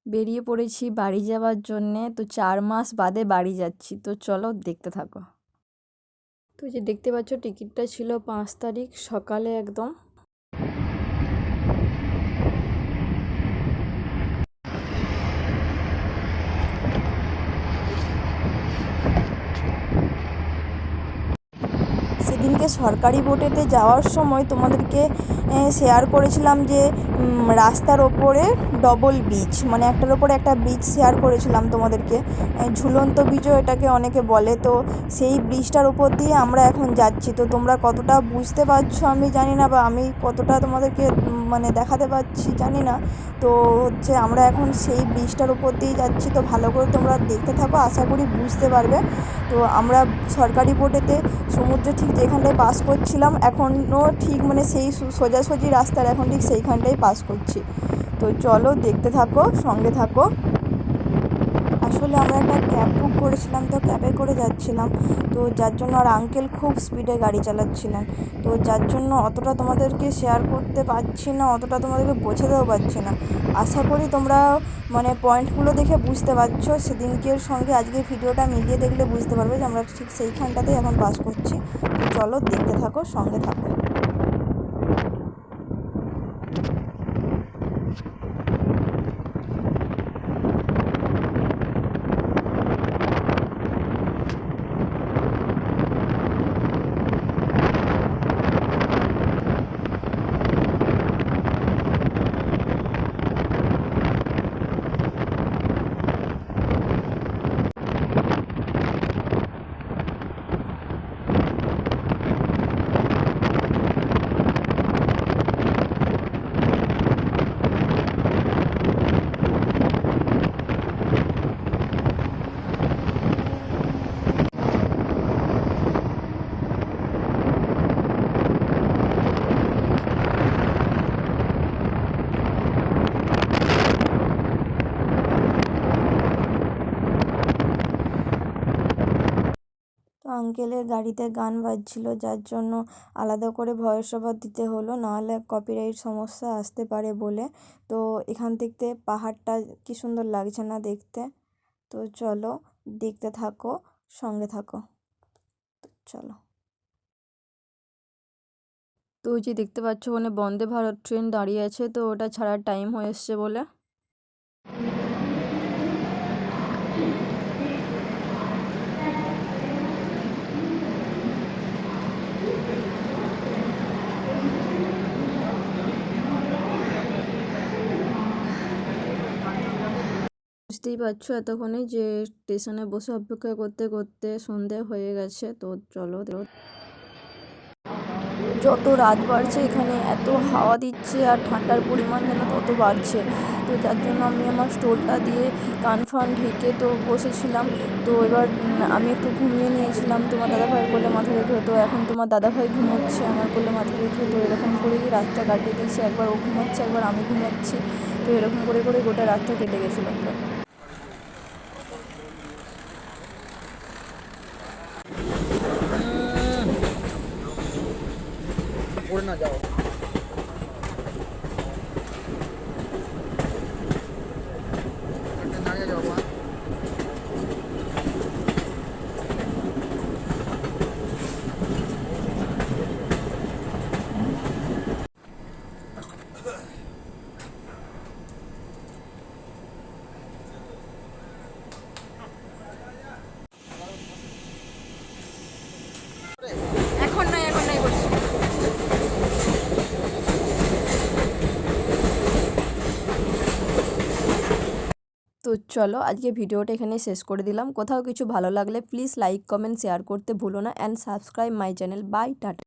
বেরিয়ে পড়েছি বাড়ি যাওয়ার জন্যে। তো 4 মাস বাদে বাড়ি যাচ্ছি। তো চলো দেখতে থাকো। তো যে দেখতে পাচ্ছ টিকিটটা ছিল 5 তারিখ সকালে একদম। সেদিনকে সরকারি বোটেতে যাওয়ার সময় তোমাদেরকে শেয়ার করেছিলাম যে রাস্তার ওপরে ডবল ব্রিজ, মানে একটার ওপরে একটা ব্রিজ শেয়ার করেছিলাম তোমাদেরকে, ঝুলন্ত ব্রিজও এটাকে অনেকে বলে। তো সেই ব্রিজটার উপর দিয়ে আমরা এখন যাচ্ছি। তো তোমরা কতটা বুঝতে পারছো আমি জানি না, বা আমি কতটা তোমাদেরকে মানে দেখাতে পারছি জানি না। তো হচ্ছে আমরা এখন সেই ব্রিজটার উপর দিয়েই যাচ্ছি। তো ভালো করে তোমরা দেখতে থাকো, আশা করি বুঝতে পারবে। তো আমরা সরকারি বোটেতে সমুদ্রে ঠিক যেখানটায় পাস করছিলাম এখনও ঠিক মানে সেই সোজাসুজি রাস্তার এখন ঠিক সেইখানটাই পাস করছি। তো চলো দেখতে থাকো, সঙ্গে থাকো। আসলে আমরা একটা ক্যাব বুক করেছিলাম, তো ক্যাবে করে যাচ্ছিলাম। তো যার জন্য আর আঙ্কেল খুব স্পিডে গাড়ি চালাচ্ছিলেন। তো যার জন্য অতটা তোমাদেরকে শেয়ার করতে পারছি না, অতটা তোমাদেরকে বোঝাতেও পারছি না। আশা করি তোমরা মানে পয়েন্টগুলো দেখে বুঝতে পারছো। সেদিনকের সঙ্গে আজকের ভিডিওটা মিলিয়ে দেখলে বুঝতে পারবে যে আমরা ঠিক সেইখানটাতেই এখন পাস করছি। তো চলো দেখতে থাকো, সঙ্গে থাকো। তো আঙ্কেলের গাড়িতে গান বাজছিল, যার জন্য আলাদা করে ভয়েস ওভার দিতে হলো, নাহলে কপিরাইট সমস্যা আসতে পারে বলে। তো এখান থেকে পাহাড়টা কি সুন্দর লাগছে না দেখতে। তো চলো দেখতে থাকো, সঙ্গে থাকো। চলো। তো ওই যে দেখতে পাচ্ছ ওখানে বন্দে ভারত ট্রেন দাঁড়িয়ে আছে, তো ওটা ছাড়ার টাইম হয়ে এসছে বলে। বুঝতেই পারছো এতক্ষণে যে স্টেশনে বসে অপেক্ষা করতে করতে সন্ধে হয়ে গেছে। তো চলো, যত রাত বাড়ছে এখানে এত হাওয়া দিচ্ছে আর ঠান্ডার পরিমাণ যেন তত বাড়ছে। তো যার জন্য আমি আমার স্টোলটা দিয়ে কান ফান ঢেকে তো বসেছিলাম। তো এবার আমি একটু ঘুমিয়ে নিয়েছিলাম তোমার দাদাভাইয়ের কোলে মাথা রেখে। তো এখন তোমার দাদাভাই ঘুমোচ্ছে আমার কোলে মাথা রেখে। তো এরকম করেই রাতটা কাটিয়ে দিয়েছি, একবার ও ঘুমোচ্ছে একবার আমি ঘুমোচ্ছি। তো এরকম করে করে গোটা রাতটা কেটে গেছিলো। পড়ে না যাও। দাঁড়িয়ে যাও মা। এখন নাই বলছি। তো চলো আজকে ভিডিওটা এখানে শেষ করে দিলাম। কোথাও কিছু ভালো লাগলে প্লিজ লাইক কমেন্ট শেয়ার করতে ভুলো না, and subscribe my channel. Bye, tata.